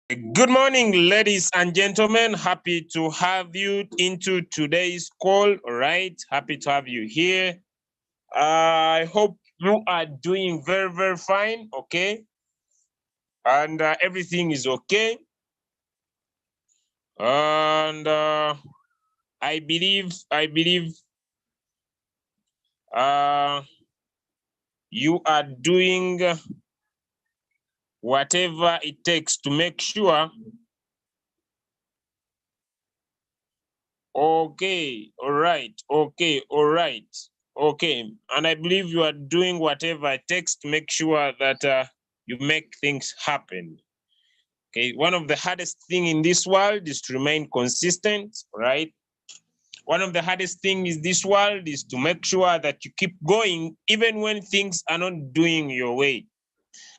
Good morning, ladies and gentlemen. Happy to have you into today's call. All right, happy to have you here. I hope you are doing very, very fine. Okay, and everything is okay. And I believe you are doing whatever it takes to make sure. Okay, all right, okay, all right, okay. And I believe you are doing whatever it takes to make sure that you make things happen. Okay, one of the hardest thing in this world is to remain consistent, right? One of the hardest things in this world is to make sure that you keep going even when things are not doing your way.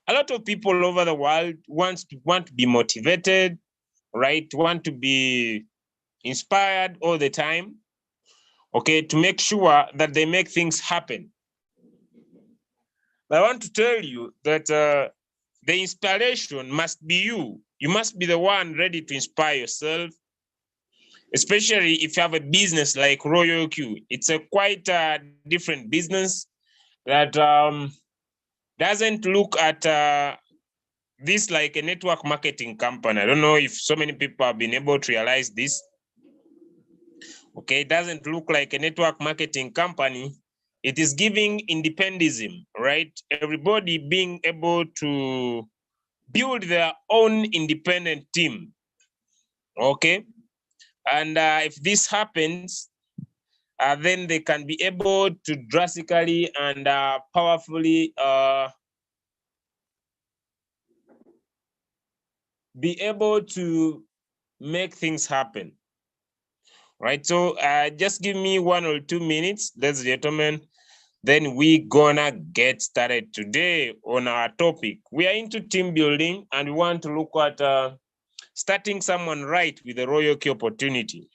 A lot of people all over the world want to be motivated, right? Want to be inspired all the time, okay, to make sure that they make things happen. But I want to tell you that the inspiration must be you. You must be the one ready to inspire yourself, especially if you have a business like Royal Q. It's a quite different business that doesn't look at this like a network marketing company. I don't know if so many people have been able to realize this. Okay, it doesn't look like a network marketing company. It is giving independentism, right? Everybody being able to build their own independent team. Okay, and if this happens, then they can be able to drastically and powerfully be able to make things happen. Right, so just give me 1 or 2 minutes, ladies and gentlemen. Then we gonna get started today on our topic. We are into team building and we want to look at starting someone right with a royal key opportunity.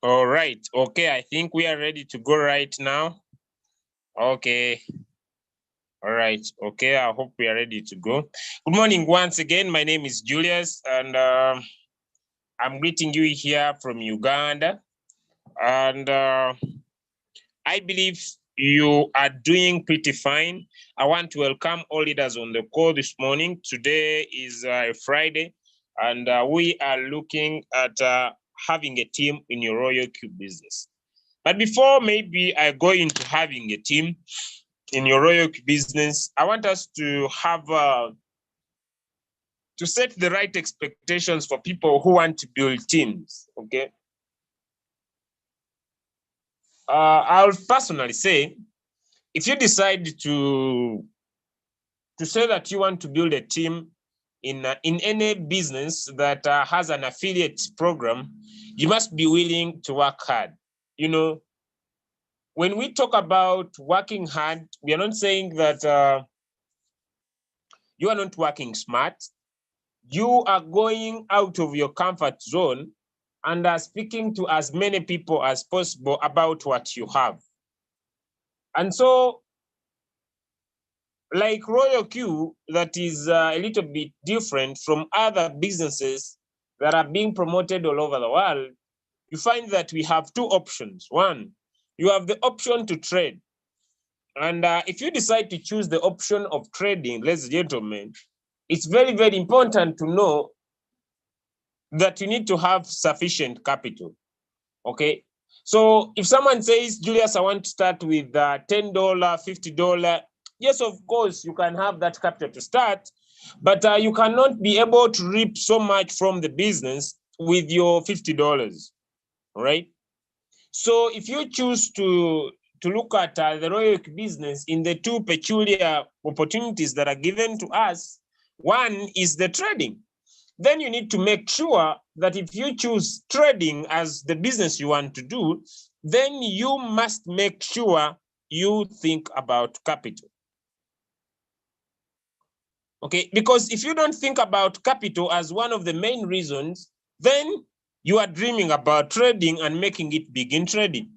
All right. Okay, I think we are ready to go right now. Okay. All right. Okay, I hope we are ready to go. Good morning once again. My name is Julius, and I'm greeting you here from Uganda. And I believe you are doing pretty fine. I want to welcome all leaders on the call this morning. Today is Friday, and we are looking at having a team in your Royal Q business. But before maybe I go into having a team in your Royal Q business, I want us to have to set the right expectations for people who want to build teams. Okay. I'll personally say, if you decide to say that you want to build a team in any business that has an affiliate program, you must be willing to work hard. You know, when we talk about working hard, we are not saying that you are not working smart. You are going out of your comfort zone and are speaking to as many people as possible about what you have. And so, like Royal Q, that is a little bit different from other businesses that are being promoted all over the world, you find that we have two options. One, you have the option to trade. And if you decide to choose the option of trading, ladies and gentlemen, it's very, very important to know that you need to have sufficient capital. Okay. So if someone says, Julius, I want to start with $10, $50, yes, of course, you can have that capital to start, but you cannot be able to reap so much from the business with your $50, right? So if you choose to look at the Royal business in the two peculiar opportunities that are given to us, one is the trading. Then you need to make sure that if you choose trading as the business you want to do, then you must make sure you think about capital. Okay, because if you don't think about capital as one of the main reasons, then you are dreaming about trading and making it big in trading.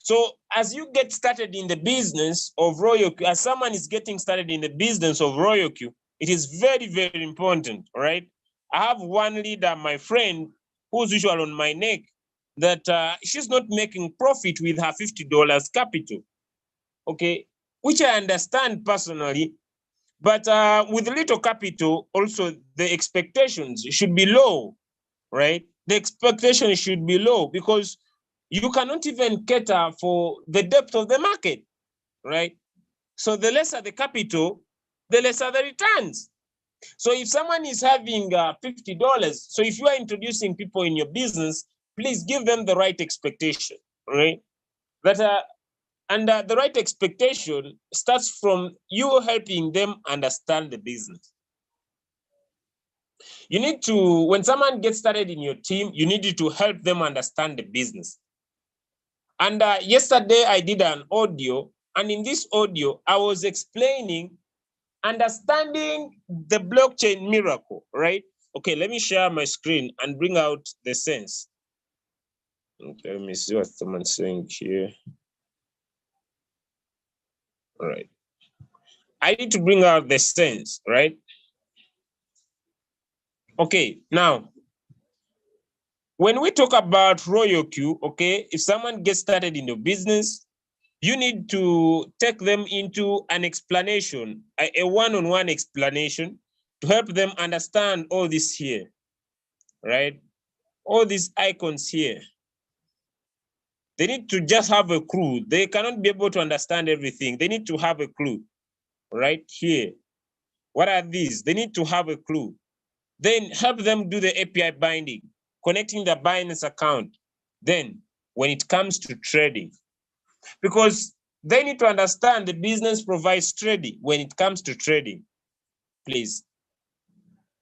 So as you get started in the business of Royal Q, as someone is getting started in the business of Royal Q, it is very, very important, all right? I have one leader, my friend, who's usually on my neck, that she's not making profit with her $50 capital, okay? Which I understand personally, but with little capital, also the expectations should be low, right? The expectation should be low because you cannot even cater for the depth of the market, right? So the lesser the capital, the lesser the returns. So if someone is having $50, so if you are introducing people in your business, please give them the right expectation, right? That and the right expectation starts from you helping them understand the business. You need to, when someone gets started in your team, you need to help them understand the business. And yesterday I did an audio, and in this audio, I was explaining understanding the blockchain miracle, right? Okay, let me share my screen and bring out the sense. Okay, let me see what someone's saying here. All right. I need to bring out the sense, right? Okay, now, when we talk about Royal Q, okay, if someone gets started in your business, you need to take them into an explanation, a one-on-one explanation to help them understand all this here, right? All these icons here. They need to just have a clue. They cannot be able to understand everything. They need to have a clue, right here. What are these? They need to have a clue. Then help them do the API binding, connecting the Binance account. Then when it comes to trading, because they need to understand the business provides trading when it comes to trading, please.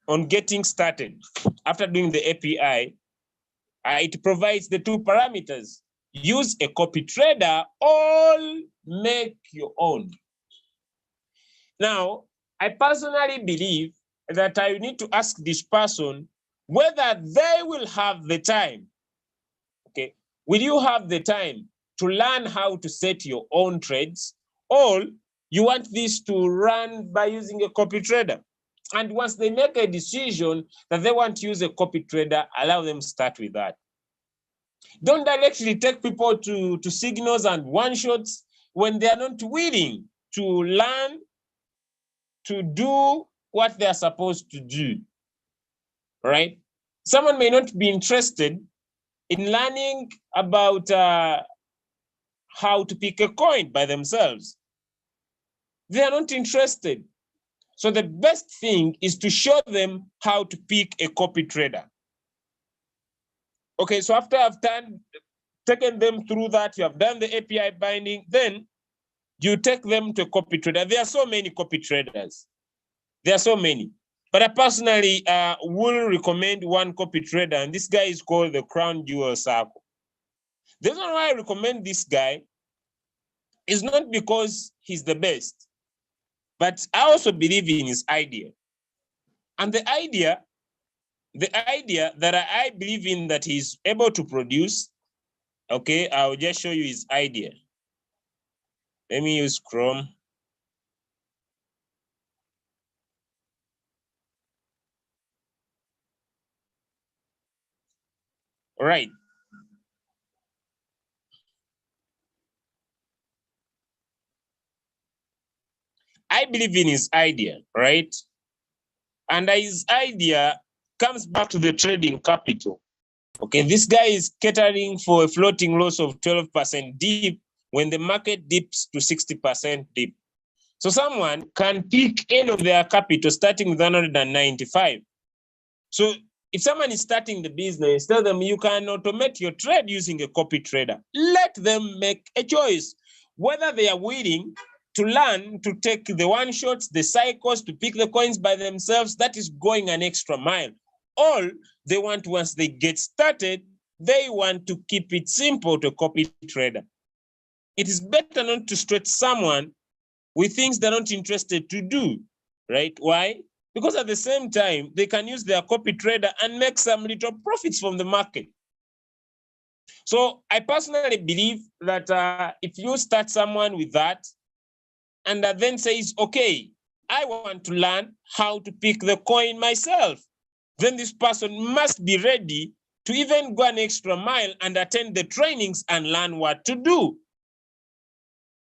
On getting started, after doing the API, it provides the two parameters. Use a copy trader or make your own. Now, I personally believe that I need to ask this person whether they will have the time, okay, will you have the time to learn how to set your own trades, or you want this to run by using a copy trader? And once they make a decision that they want to use a copy trader, allow them to start with that. Don't directly take people to signals and one shots when they are not willing to learn to do what they are supposed to do, right? Someone may not be interested in learning about how to pick a coin by themselves. They are not interested. So the best thing is to show them how to pick a copy trader. Okay, so after I've taken them through that, you have done the API binding, then you take them to a copy trader. There are so many copy traders. There are so many. But I personally will recommend one copy trader, and this guy is called the Crown Jewel Circle. The reason why I recommend this guy is not because he's the best, but I also believe in his idea. And the idea that I believe in that he's able to produce, okay, I'll just show you his idea. Let me use Chrome. All right. I believe in his idea, right? And his idea comes back to the trading capital. Okay, this guy is catering for a floating loss of 12% dip when the market dips to 60% dip. So someone can pick any of their capital starting with 195. So if someone is starting the business, tell them you can automate your trade using a copy trader. Let them make a choice, whether they are willing to learn to take the one shots, the cycles, to pick the coins by themselves. That is going an extra mile. All they want, once they get started, they want to keep it simple to copy trader. It is better not to stretch someone with things they're not interested to do, right? Why? Because at the same time, they can use their copy trader and make some little profits from the market. So I personally believe that if you start someone with that, and that then says, okay, I want to learn how to pick the coin myself, then this person must be ready to even go an extra mile and attend the trainings and learn what to do.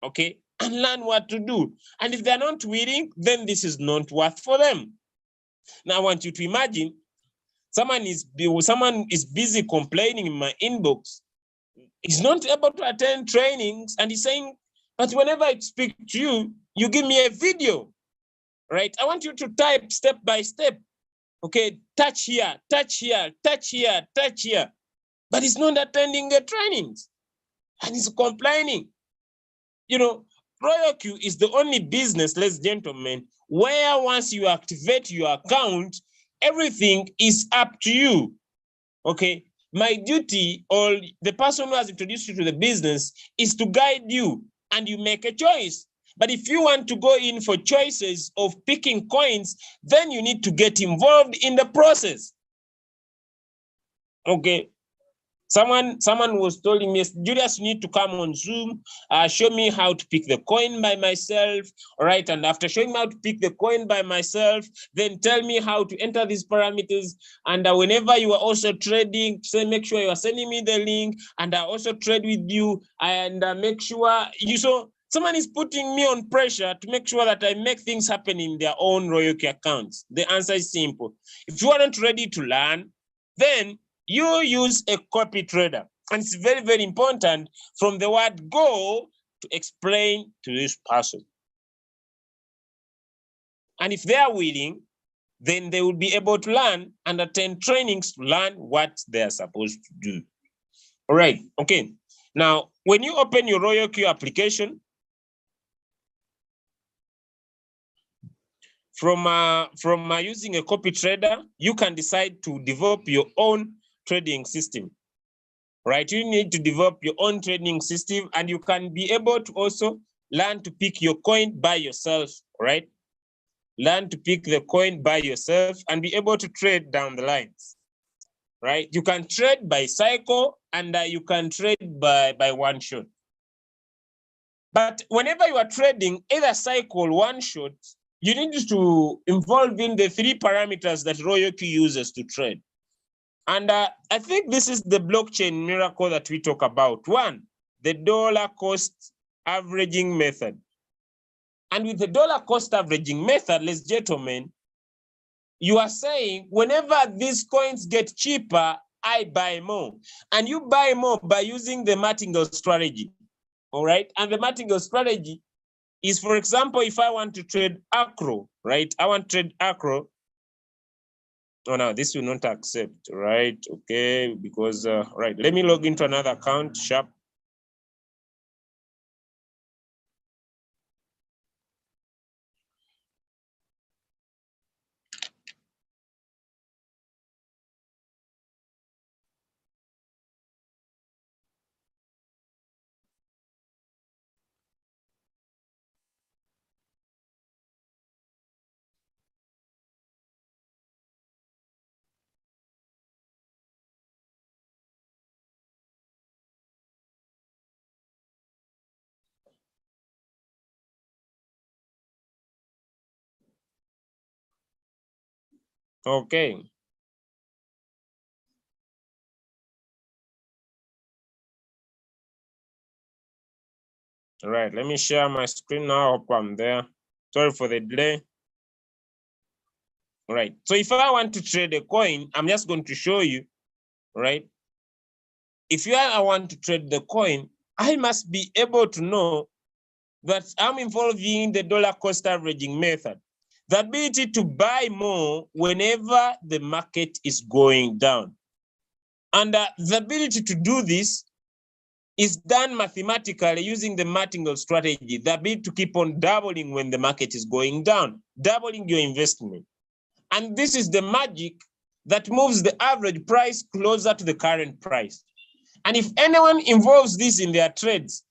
Okay, and learn what to do. And if they're not willing, then this is not worth for them. Now I want you to imagine someone is busy complaining in my inbox. He's not able to attend trainings, and he's saying, but whenever I speak to you, you give me a video, right? I want you to type step by step. Okay, touch here, touch here, touch here, touch here. But he's not attending the trainings, and he's complaining. You know, RoyalQ is the only business, ladies and gentlemen, where once you activate your account, everything is up to you. Okay, my duty, or the person who has introduced you to the business, is to guide you, and you make a choice. But if you want to go in for choices of picking coins, then you need to get involved in the process. Okay. Someone was telling me, Julius, you need to come on Zoom, show me how to pick the coin by myself, all right? And after showing me how to pick the coin by myself, then tell me how to enter these parameters. And whenever you are also trading, say, make sure you are sending me the link, and I also trade with you, and make sure you so. Someone is putting me on pressure to make sure that I make things happen in their own RoyalQ accounts. The answer is simple. If you are not ready to learn, then you use a copy trader. And it's very, very important from the word go to explain to this person. And if they are willing, then they will be able to learn and attend trainings to learn what they are supposed to do. All right, okay. Now, when you open your RoyalQ application, from using a copy trader, you can decide to develop your own trading system, right? You need to develop your own trading system, and you can be able to also learn to pick your coin by yourself, right? Learn to pick the coin by yourself and be able to trade down the lines. right? You can trade by cycle and you can trade by one shot. But whenever you are trading either cycle, one shot, you need to involve in the 3 parameters that Royalty uses to trade. And I think this is the blockchain miracle that we talk about. 1, the dollar cost averaging method. And with the dollar cost averaging method, ladies and gentlemen, you are saying whenever these coins get cheaper, I buy more. And you buy more by using the Martingale strategy. All right. And the Martingale strategy is, for example, if I want to trade acro, right? I want to trade acro. Oh, no, this will not accept, right? Okay, because, right, let me log into another account, sharp. Okay. All right, let me share my screen now. Hope I'm there. Sorry for the delay. All right, so if I want to trade a coin, I'm just going to show you, right? If I want to trade the coin, I must be able to know that I'm involved in the dollar cost averaging method. The ability to buy more whenever the market is going down. And the ability to do this is done mathematically using the Martingale strategy, the ability to keep on doubling when the market is going down, doubling your investment. And this is the magic that moves the average price closer to the current price. And if anyone involves this in their trades,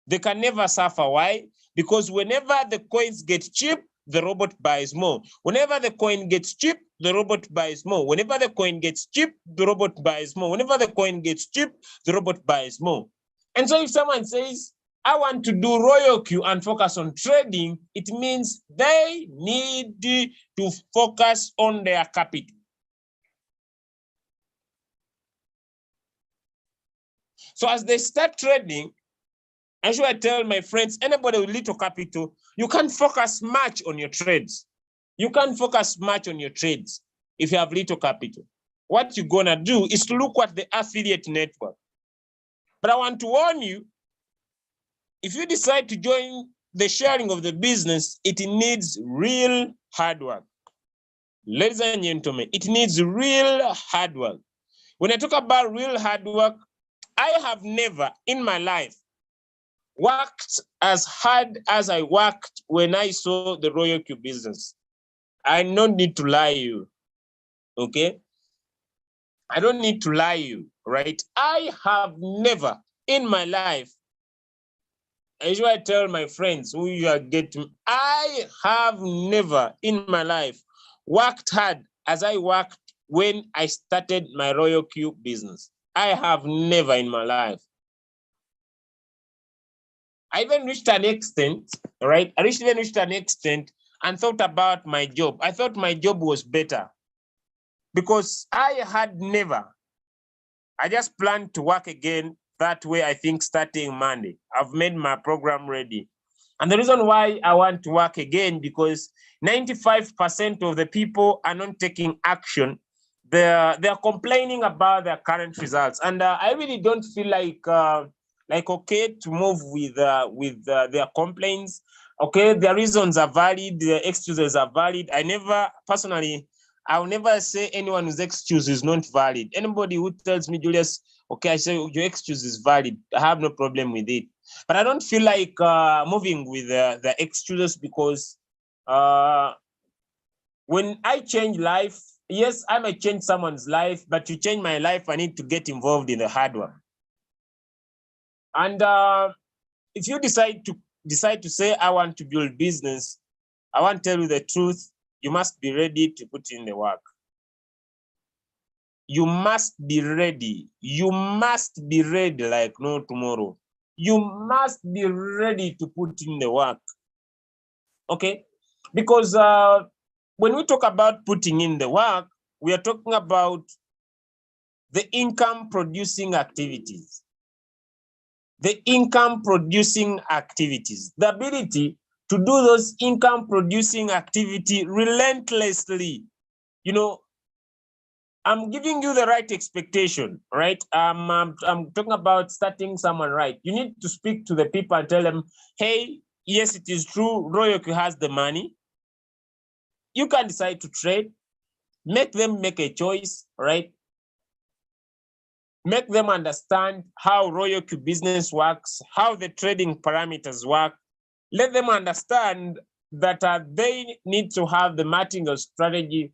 they can never suffer. Why? Because whenever the coins get cheap, the robot buys more. Whenever the coin gets cheap, the robot buys more. Whenever the coin gets cheap, the robot buys more. Whenever the coin gets cheap, the robot buys more. And so if someone says, I want to do Royal Q and focus on trading, it means they need to focus on their capital. So as they start trading, I should tell my friends, anybody with little capital, you can't focus much on your trades. You can't focus much on your trades if you have little capital. What you're gonna do is to look at the affiliate network. But I want to warn you, if you decide to join the sharing of the business, it needs real hard work. Ladies and gentlemen, it needs real hard work. When I talk about real hard work, I have never in my life worked as hard as I worked when I saw the Royal Q business. I don't need to lie you, okay? I don't need to lie you, right? I have never in my life, I usually tell my friends who you are getting, I have never in my life worked hard as I worked when I started my Royal Q business. I have never in my life. I even reached an extent, right? I even reached an extent and thought about my job. I thought my job was better because I had never, I just planned to work again that way, I think, starting Monday. I've made my program ready. And the reason why I want to work again, because 95% of the people are not taking action. They're complaining about their current results. And I really don't feel like okay to move with their complaints. Okay, their reasons are valid, their excuses are valid. I'll never say anyone whose excuse is not valid. Anybody who tells me, Julius, okay, I say your excuse is valid, I have no problem with it. But I don't feel like moving with the excuses because when I change life, yes, I might change someone's life, but to change my life, I need to get involved in the hard work. And if you decide to say, I want to build business, I want to tell you the truth, you must be ready to put in the work. you must be ready. You must be ready like no tomorrow. You must be ready to put in the work. Okay? Because when we talk about putting in the work, we are talking about the income producing activities. The income producing activities. The ability to do those income producing activity relentlessly. You know, I'm giving you the right expectation, right? I'm talking about starting someone right. You need to speak to the people and tell them, hey, yes, it is true, Royoku has the money. You can decide to trade. Make them make a choice, right? Make them understand how Royoku business works, how the trading parameters work. Let them understand that they need to have the Martingale strategy,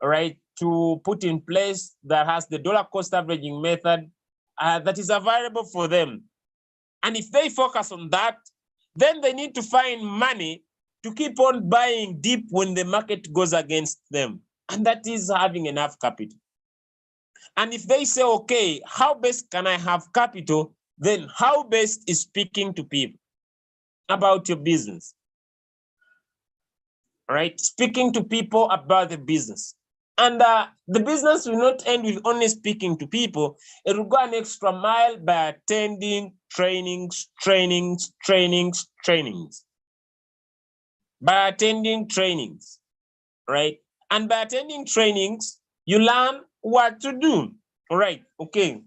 right, to put in place that has the dollar cost averaging method that is available for them. And if they focus on that, then they need to find money to keep on buying deep when the market goes against them. And that is having enough capital. And if they say, okay, how best can I have capital? Then how best is speaking to people about your business, right? Speaking to people about the business. And the business will not end with only speaking to people. It will go an extra mile by attending trainings. By attending trainings, right? And by attending trainings, you learn what to do, all right? Okay.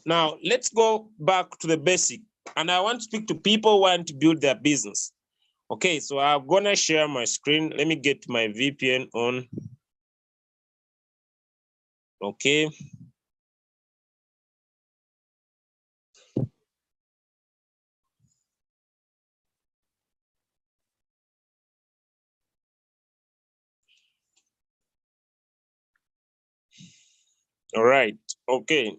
Now, let's go back to the basic. And I want to speak to people who want to build their business. Okay, so I'm going to share my screen. Let me get my VPN on. Okay. All right. Okay.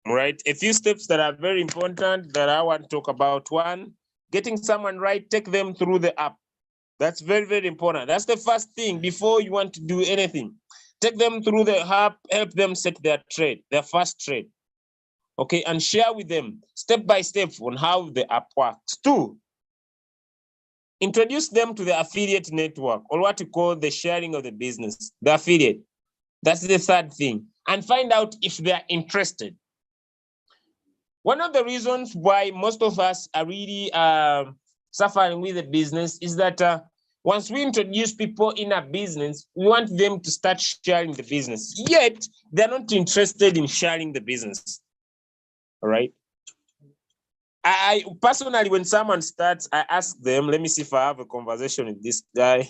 All right. A few steps that are very important that I want to talk about. One, getting someone right, take them through the app. That's very, very important. That's the first thing before you want to do anything. Take them through the app, help them set their trade, their first trade. Okay, and share with them step by step on how the app works. Two, introduce them to the affiliate network, or what you call the sharing of the business, the affiliate. That's the third thing. And find out if they're interested. One of the reasons why most of us are really suffering with the business is that once we introduce people in a business, we want them to start sharing the business, yet they're not interested in sharing the business, all right? I personally, when someone starts, I ask them, let me see if I have a conversation with this guy.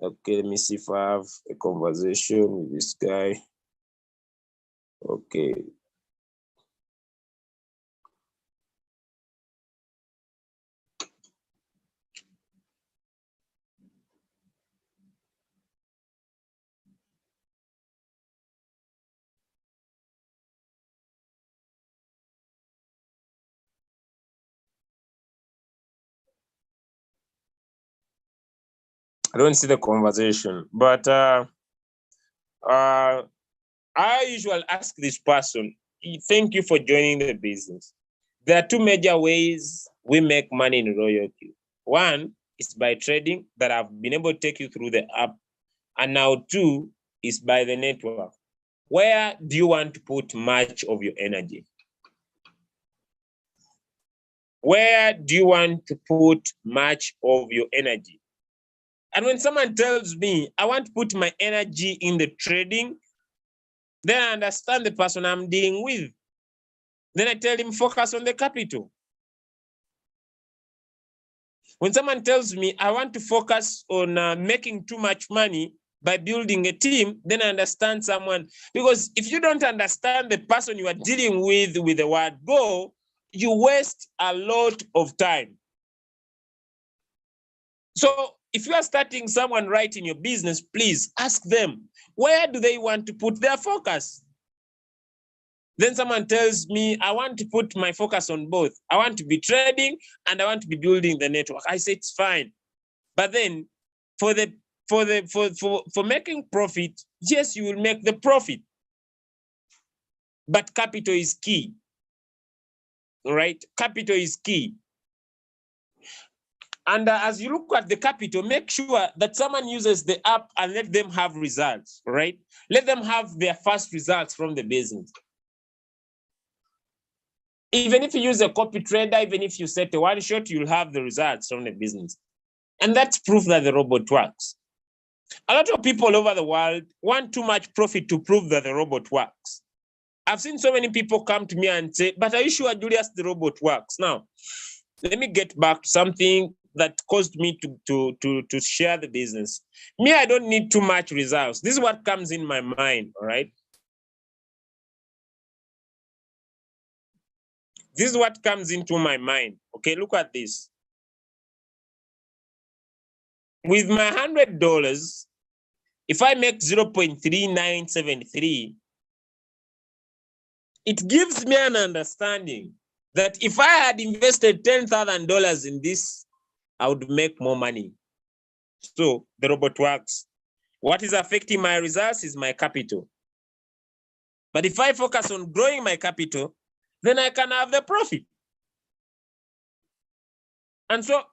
Okay, let me see if I have a conversation with this guy. Okay. I don't see the conversation, but I usually ask this person, thank you for joining the business. There are two major ways we make money in Royoku. One is by trading that I've been able to take you through the app. And now two is by the network. Where do you want to put much of your energy? Where do you want to put much of your energy? And when someone tells me, I want to put my energy in the trading, then I understand the person I'm dealing with. Then I tell him, focus on the capital. When someone tells me, I want to focus on making too much money by building a team, then I understand someone. Because if you don't understand the person you are dealing with the word go, you waste a lot of time. So if you are starting someone right in your business, please ask them, where do they want to put their focus? Then someone tells me, I want to put my focus on both. I want to be trading and I want to be building the network. I say, it's fine. But then for the for making profit, yes, you will make the profit, but capital is key. All right, capital is key. And as you look at the capital, make sure that someone uses the app and let them have results, right? Let them have their first results from the business. Even if you use a copy trader, even if you set a one shot, you'll have the results from the business. And that's proof that the robot works. A lot of people all over the world want too much profit to prove that the robot works. I've seen so many people come to me and say, but are you sure, Julius, the robot works? Now, let me get back to something that caused me to share the business. Me, I don't need too much results. This is what comes in my mind, all right? This is what comes into my mind. Okay, look at this. With my $100, if I make 0.3973, it gives me an understanding that if I had invested $10,000 in this, I would make more money. So the robot works. What is affecting my results is my capital. But if I focus on growing my capital, then I can have the profit. And so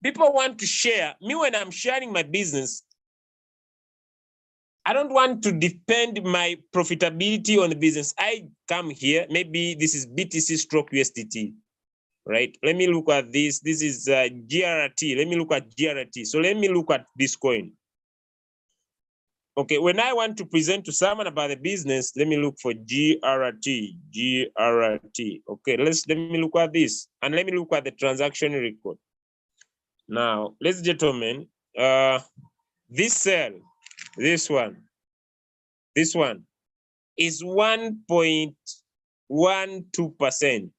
people want to share. Me, when I'm sharing my business, I don't want to depend my profitability on the business. I come here, maybe this is BTC stroke USDT, right? Let me look at this. This is GRT. Let me look at GRT. So let me look at this coin. Okay, when I want to present to someone about the business, let me look for GRT, GRT. Okay, let me look at this, and let me look at the transaction record. Now, ladies and gentlemen, this cell, this one is 1.12%.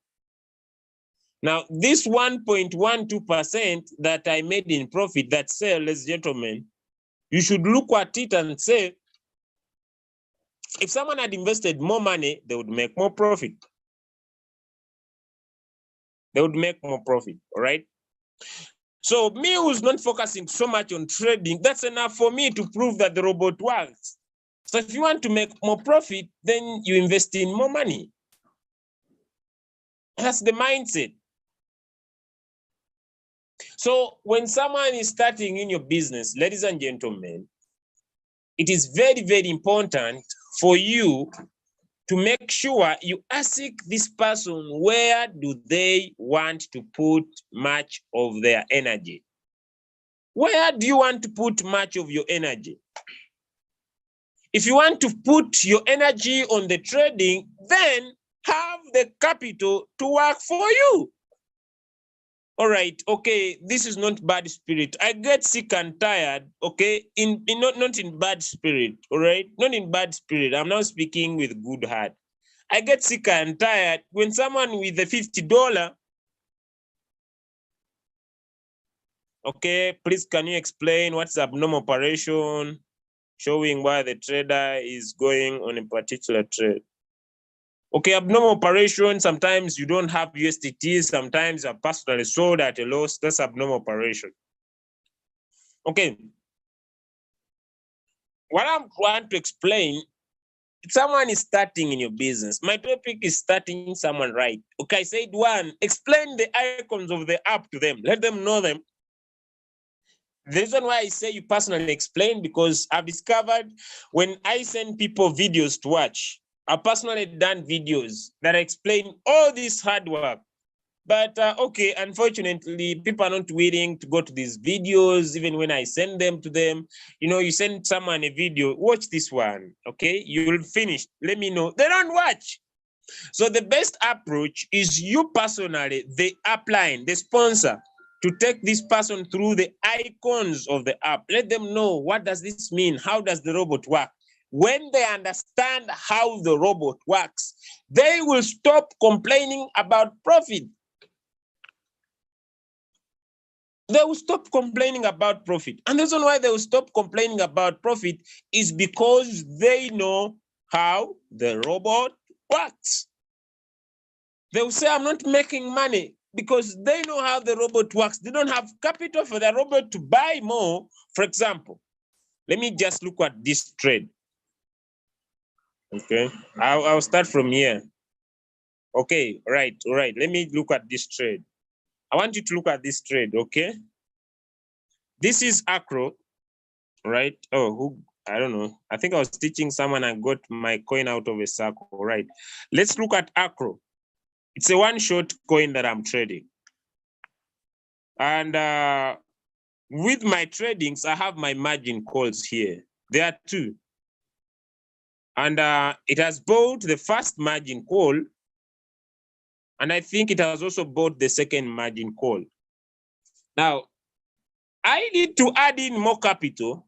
Now, this 1.12% that I made in profit, that cell, ladies and gentlemen, you should look at it and say, if someone had invested more money, they would make more profit. They would make more profit, all right? So me who's not focusing so much on trading, that's enough for me to prove that the robot works. So if you want to make more profit, then you invest in more money. That's the mindset. So when someone is starting in your business, ladies and gentlemen, it is very, very important for you to make sure you ask this person, where do they want to put much of their energy? Where do you want to put much of your energy? If you want to put your energy on the trading, then have the capital to work for you. All right, okay, this is not bad spirit. I get sick and tired, okay, not in bad spirit, all right? Not in bad spirit. I'm now speaking with good heart. I get sick and tired when someone with a $50, okay, please can you explain what's abnormal operation, showing why the trader is going on a particular trade? Okay, abnormal operation, sometimes you don't have USDT, sometimes you're personally sold at a loss. That's abnormal operation. Okay. What I want to explain, if someone is starting in your business, my topic is starting someone right. Okay, I said one, explain the icons of the app to them. Let them know them. The reason why I say you personally explain, because I've discovered when I send people videos to watch, I've personally done videos that explain all this hard work. But okay, unfortunately, people are not willing to go to these videos, even when I send them to them. You know, you send someone a video, watch this one, okay? You'll finish, let me know. They don't watch. So the best approach is you personally, the upline, the sponsor, to take this person through the icons of the app. Let them know, what does this mean? How does the robot work? When they understand how the robot works, they will stop complaining about profit. They will stop complaining about profit. And the reason why they will stop complaining about profit is because they know how the robot works. They will say, I'm not making money, because they know how the robot works. They don't have capital for the robot to buy more. For example, Let me just look at this trade. Okay, I'll start from here. Okay, all right. Let me look at this trade. I want you to look at this trade, okay? This is Acro, right? Oh, I don't know. I think I was teaching someone and got my coin out of a circle, right? Let's look at Acro. It's a one short coin that I'm trading. And with my tradings, I have my margin calls here. There are two. And it has bought the first margin call. And I think it has also bought the second margin call. Now, I need to add in more capital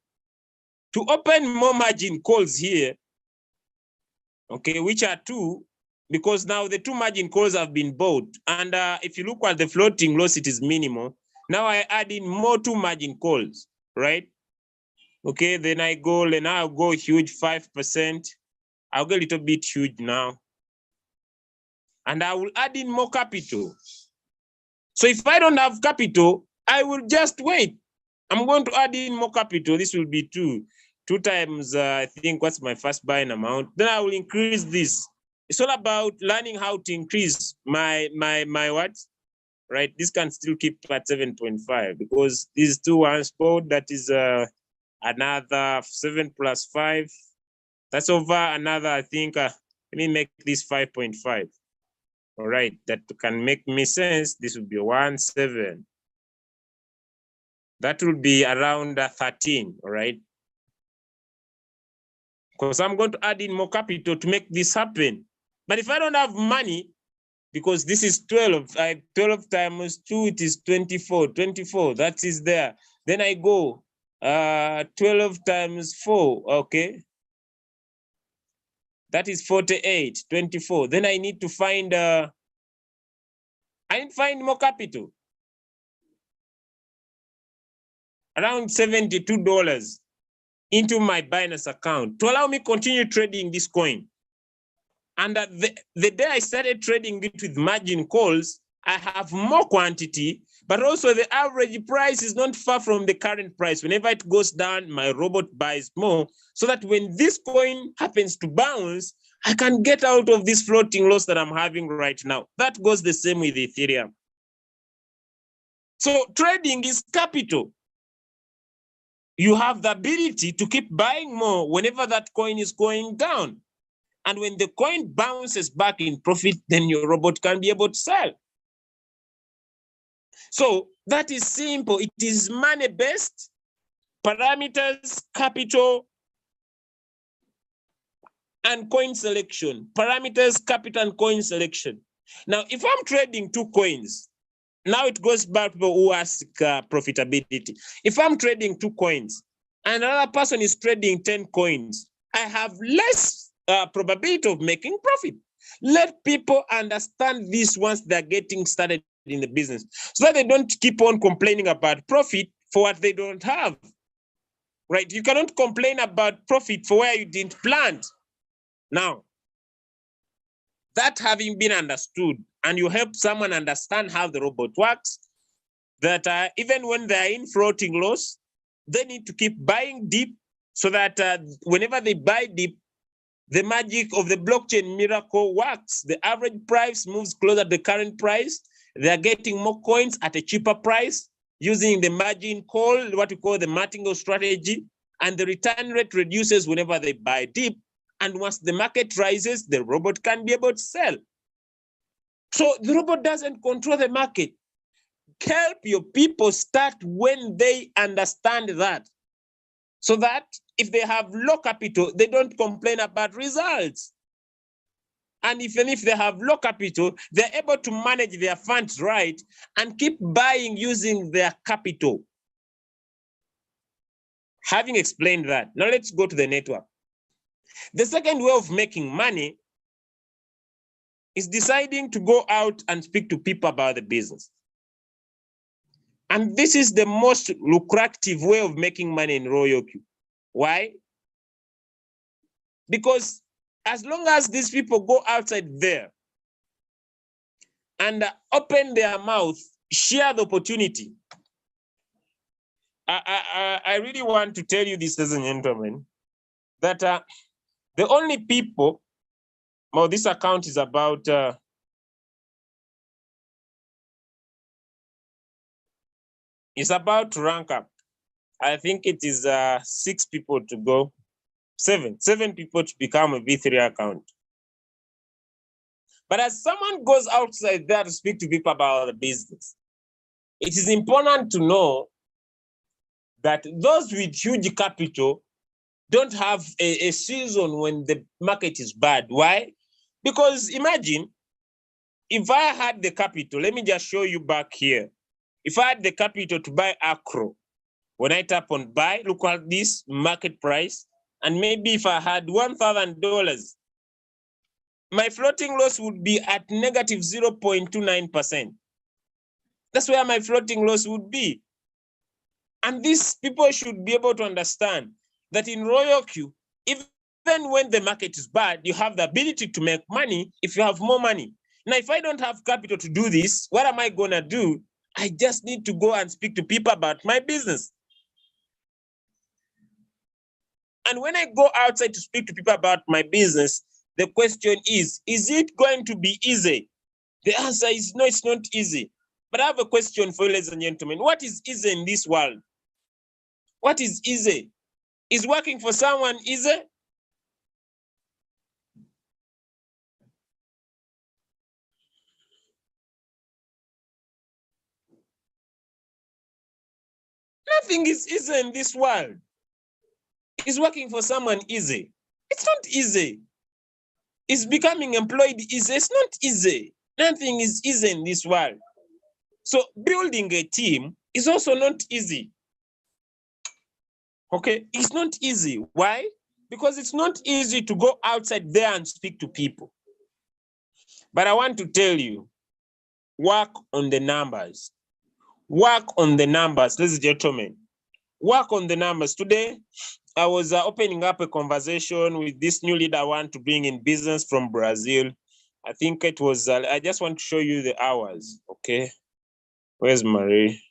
to open more margin calls here, okay, which are two, because now the two margin calls have been bought. And if you look at the floating loss, it is minimal. Now I add in more two margin calls, right? Okay, then I'll go huge 5%. I'll go a little bit huge now. And I will add in more capital. So if I don't have capital, I will just wait. I'm going to add in more capital. This will be two times, I think, what's my first buying amount. Then I will increase this. It's all about learning how to increase my what? Right? This can still keep at 7.5 because these two one spot, that is another 7 plus 5. That's over another, I think, let me make this 5.5. All right, that can make me sense. This would be 1.7. That will be around 13, all right? Because I'm going to add in more capital to make this happen. But if I don't have money, because this is 12, 12 times 2, it is 24, that is there. Then I go 12 times 4, okay? That is 48, 24. Then I need to find, more capital. Around $72 into my Binance account to allow me continue trading this coin. And the day I started trading it with margin calls, I have more quantity, but also the average price is not far from the current price. Whenever it goes down, my robot buys more, so that when this coin happens to bounce, I can get out of this floating loss that I'm having right now. That goes the same with Ethereum. So trading is capital. You have the ability to keep buying more whenever that coin is going down. And when the coin bounces back in profit, then your robot can be able to sell. So that is simple. It is money-based, parameters, capital, and coin selection. Parameters, capital, and coin selection. Now, if I'm trading two coins, now it goes back to people who ask profitability. If I'm trading two coins and another person is trading 10 coins, I have less probability of making profit. Let people understand this once they're getting started in the business, so that they don't keep on complaining about profit for what they don't have. Right? You cannot complain about profit for where you didn't plant. Now, that having been understood, and you help someone understand how the robot works, that even when they're in floating loss, they need to keep buying deep, so that whenever they buy deep, the magic of the blockchain miracle works. The average price moves closer to the current price. They're getting more coins at a cheaper price using the margin call, what we call the Martingale Strategy, and the return rate reduces whenever they buy deep. And once the market rises, the robot can be able to sell. So the robot doesn't control the market. Help your people start when they understand that, so that if they have low capital, they don't complain about results. And even if they have low capital, they're able to manage their funds right and keep buying using their capital. Having explained that, now let's go to the network. The second way of making money is deciding to go out and speak to people about the business. And this is the most lucrative way of making money in RoyalQ. Why? Because as long as these people go outside there and open their mouth, share the opportunity, I really want to tell you this, ladies and gentlemen, that the only people, well, this account is about it's about to rank up. I think it is 6 people to go, seven people to become a V3 account. But as someone goes outside there to speak to people about the business, it is important to know that those with huge capital don't have a season when the market is bad. Why? Because imagine if I had the capital, let me just show you back here. If I had the capital to buy Acro, when I tap on buy, look at this market price, and maybe if I had $1,000, my floating loss would be at negative 0.29%. That's where my floating loss would be. And these people should be able to understand that in Royal Q, even when the market is bad, you have the ability to make money if you have more money. Now, if I don't have capital to do this, what am I going to do? I just need to go and speak to people about my business. And when I go outside to speak to people about my business, the question is it going to be easy? The answer is no, it's not easy. But I have a question for you, ladies and gentlemen. What is easy in this world? What is easy? Is working for someone easy? Nothing is easy in this world. Is working for someone easy? It's not easy. Is becoming employed easy? It's not easy. Nothing is easy in this world. So building a team is also not easy. Okay, it's not easy. Why? Because it's not easy to go outside there and speak to people. But I want to tell you, work on the numbers. Work on the numbers, ladies and gentlemen. Work on the numbers. Today, I was opening up a conversation with this new leader I want to bring in business from Brazil. I think it was, I just want to show you the hours, okay? Where's Marie?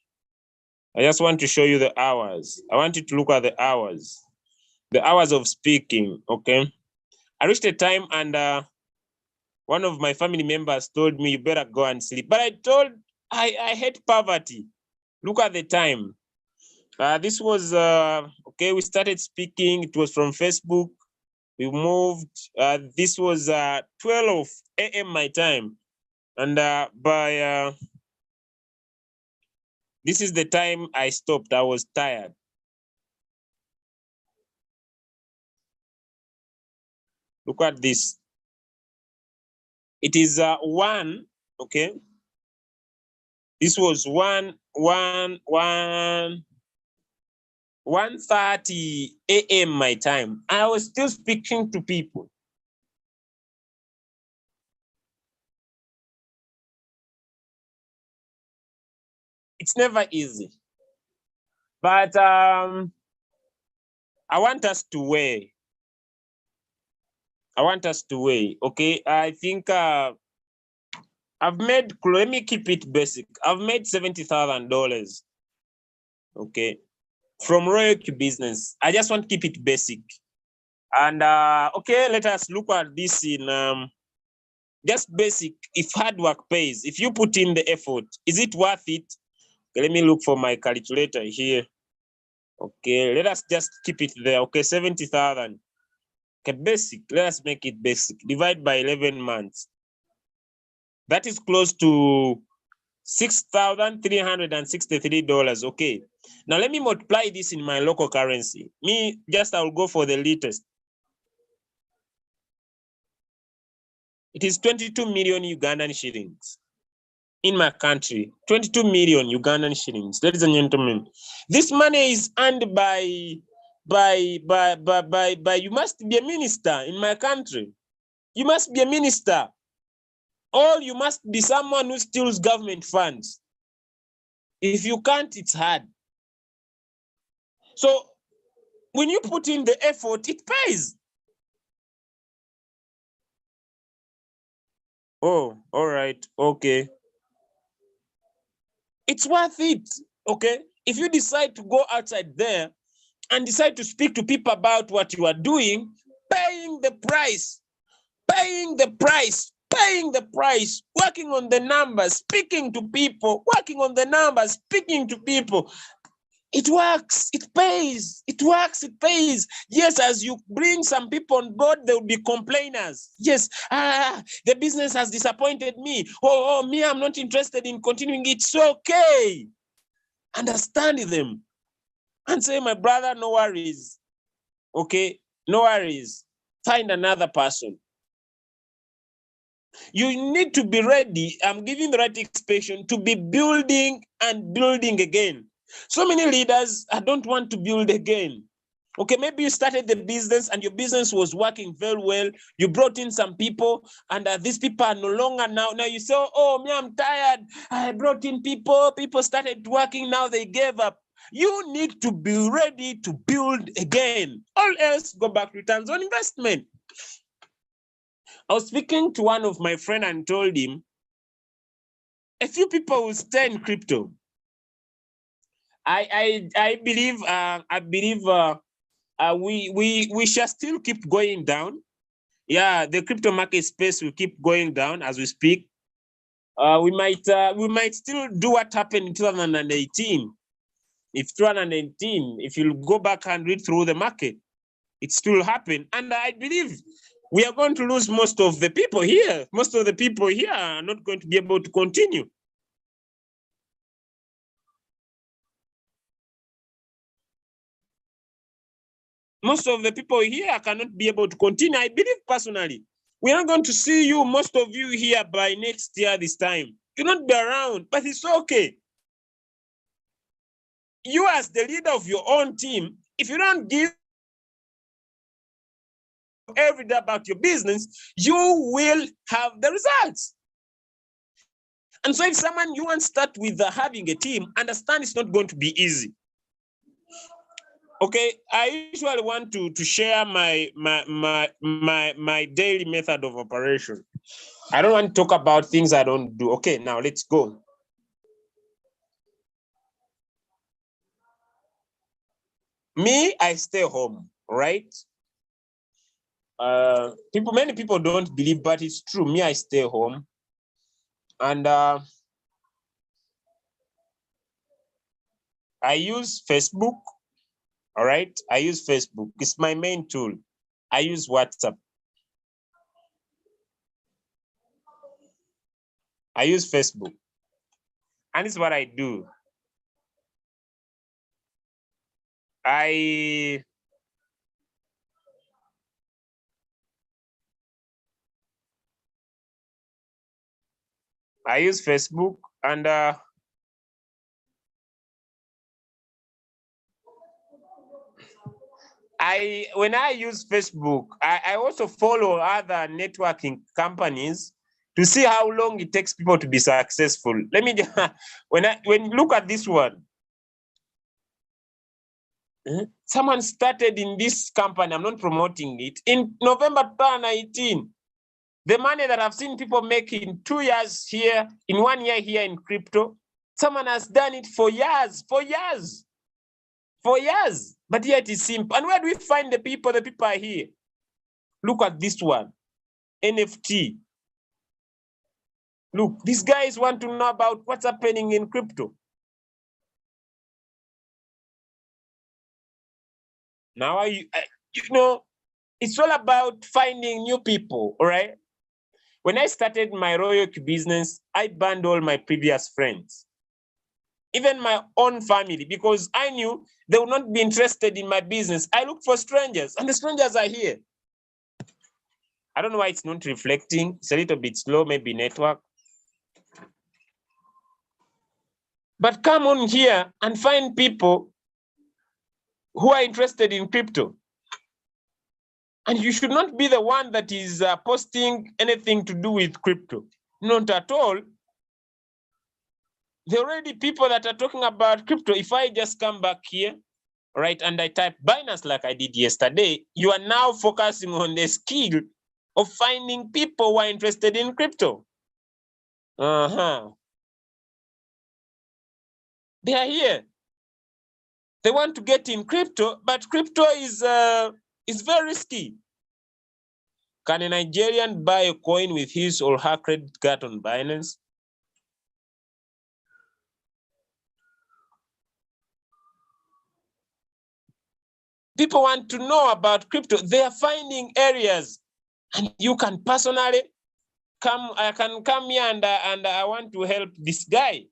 I just want to show you the hours. I want you to look at the hours of speaking, okay? I reached a time and one of my family members told me, you better go and sleep. But I hate poverty. Look at the time. This was, okay, we started speaking. It was from Facebook. We moved. This was 12 a.m. my time. And by, this is the time I stopped. I was tired. Look at this. It is 1, okay? This was 1:30 a.m. my time. I was still speaking to people. It's never easy. But I want us to weigh. I want us to weigh, okay? I think I've made, let me keep it basic. I've made $70,000, okay, from Royal Q business. I just want to keep it basic. And okay, let us look at this in just basic. If hard work pays, if you put in the effort, is it worth it? Okay, let me look for my calculator here. Okay, let us just keep it there. Okay, 70,000. Okay, basic. Let us make it basic. Divide by 11 months. That is close to $6,363. Okay. Now let me multiply this in my local currency. I'll go for the latest. It is 22 million Ugandan shillings in my country. 22 million Ugandan shillings. Ladies and gentlemen, this money is earned by you must be a minister in my country. You must be a minister. Or you must be someone who steals government funds. If you can't, it's hard. So when you put in the effort, it pays. Oh, all right. Okay. It's worth it. Okay. If you decide to go outside there and decide to speak to people about what you are doing, paying the price, working on the numbers, speaking to people, working on the numbers, speaking to people. It works, it pays, it works, it pays. Yes, as you bring some people on board, there will be complainers. Yes, the business has disappointed me. Oh, me, I'm not interested in continuing. It's okay. Understand them and say, my brother, no worries. Okay, no worries. Find another person. You need to be ready. I'm giving the right expression to be building and building again. So many leaders don't want to build again. Okay, maybe you started the business and your business was working very well. You brought in some people and these people are no longer now. Now you say, oh, me, I'm tired. I brought in people. People started working. Now they gave up. You need to be ready to build again. All else, go back returns on investment. I was speaking to one of my friends and told him, a few people will stay in crypto. I believe we shall still keep going down. Yeah, the crypto market space will keep going down as we speak. We might still do what happened in 2018. If you go back and read through the market, it still happened. And I believe we are going to lose most of the people here. Most of the people here are not going to be able to continue. Most of the people here cannot be able to continue. I believe personally, we're not going to see you, most of you here by next year this time. You'll not be around, but it's okay. You as the leader of your own team, if you don't give every day about your business, you will have the results. And so if someone you want to start with having a team, understand it's not going to be easy. Okay, I usually want to share my daily method of operation. I don't want to talk about things I don't do. Okay, now let's go. Me, I stay home, right? Many people don't believe, but it's true. Me, I stay home. And I use Facebook. All right, I use Facebook. It's my main tool. I use WhatsApp. I use Facebook. And it's what I do. I use Facebook and when I use Facebook, I also follow other networking companies to see how long it takes people to be successful. Let me just, when you look at this one, someone started in this company, I'm not promoting it, in November 2019. The money that I've seen people make in 2 years here, in 1 year here in crypto, someone has done it for years, but yet it's simple. And where do we find the people? The people are here. Look at this one, NFT. Look, these guys want to know about what's happening in crypto. Now, it's all about finding new people, all right? When I started my royalty business, I banned all my previous friends, even my own family, because I knew they would not be interested in my business. I looked for strangers, and the strangers are here. I don't know why it's not reflecting. It's a little bit slow, maybe network. But come on here and find people who are interested in crypto. And you should not be the one that is posting anything to do with crypto. Not at all. There are already people that are talking about crypto. If I just come back here, right, and I type Binance like I did yesterday, you are now focusing on the skill of finding people who are interested in crypto. They are here. They want to get in crypto, but crypto is very risky. Can a Nigerian buy a coin with his or her credit card on Binance? People want to know about crypto. They are finding areas, and you can personally come. I can come here and I want to help this guy.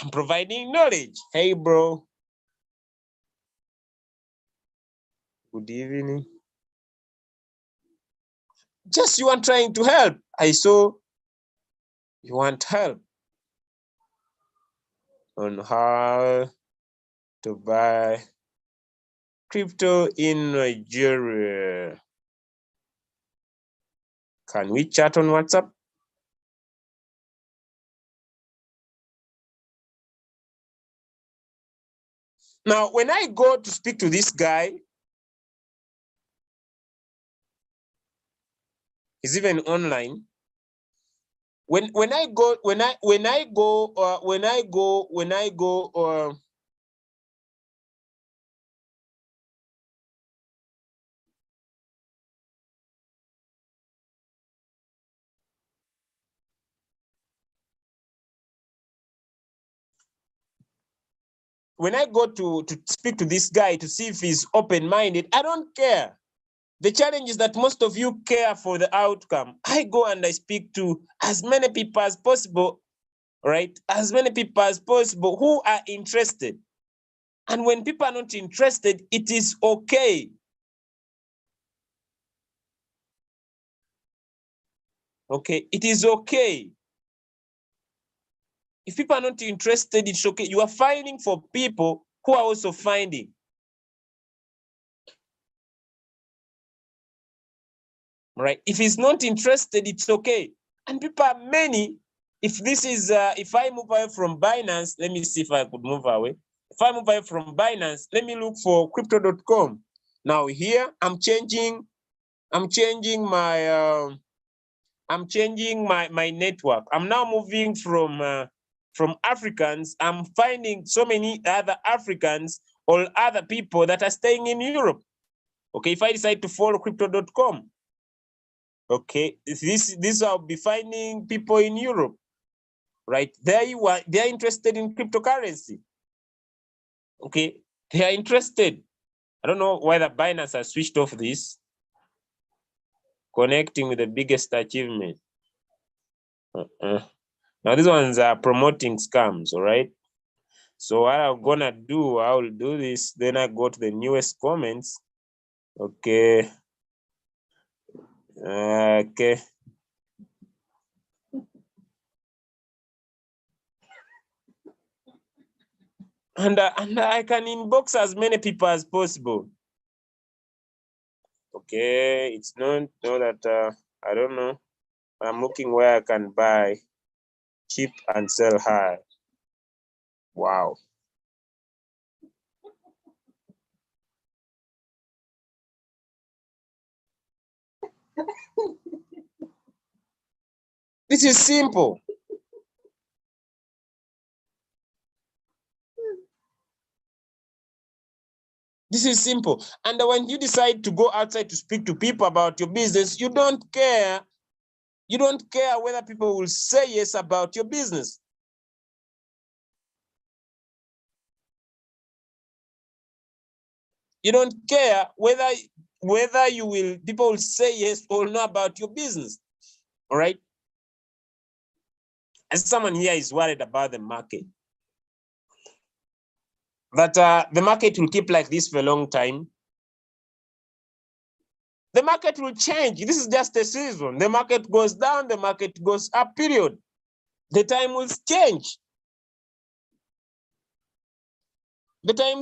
I'm providing knowledge. Hey, bro. Good evening. Just you are trying to help. I saw you want help on how to buy crypto in Nigeria. Can we chat on WhatsApp? Now, when I go to speak to this guy, he's even online. When I go to speak to this guy to see if he's open-minded, I don't care. The challenge is that most of you care for the outcome. I go and I speak to as many people as possible, right? As many people as possible who are interested. And when people are not interested, it is okay. Okay, it is okay. If people are not interested, it's okay. You are finding for people who are also finding. Right? If he's not interested, it's okay. And people are many. If this is, if I move away from Binance, let me see if I could move away. If I move away from Binance, let me look for crypto.com. Now here, I'm changing my my network. I'm now moving from Africans. I'm finding so many other Africans or other people that are staying in Europe. Okay, if I decide to follow crypto.com, okay, this I'll be finding people in Europe, right? There you are, they're interested in cryptocurrency. Okay, they are interested. I don't know why the Binance has switched off this. Connecting with the biggest achievement. Now these ones are promoting scams, all right? So what I'm gonna do, I will do this, then I go to the newest comments. Okay. Okay. And I can inbox as many people as possible. Okay, it's not that I don't know. I'm looking where I can buy cheap and sell high. Wow. This is simple. This is simple. And when you decide to go outside to speak to people about your business, you don't care. You don't care whether people will say yes about your business. You don't care whether people will say yes or no about your business. All right. As someone here is worried about the market, that the market will keep like this for a long time. The market will change. This is just a season. The market goes down, the market goes up, period. The time will change. The time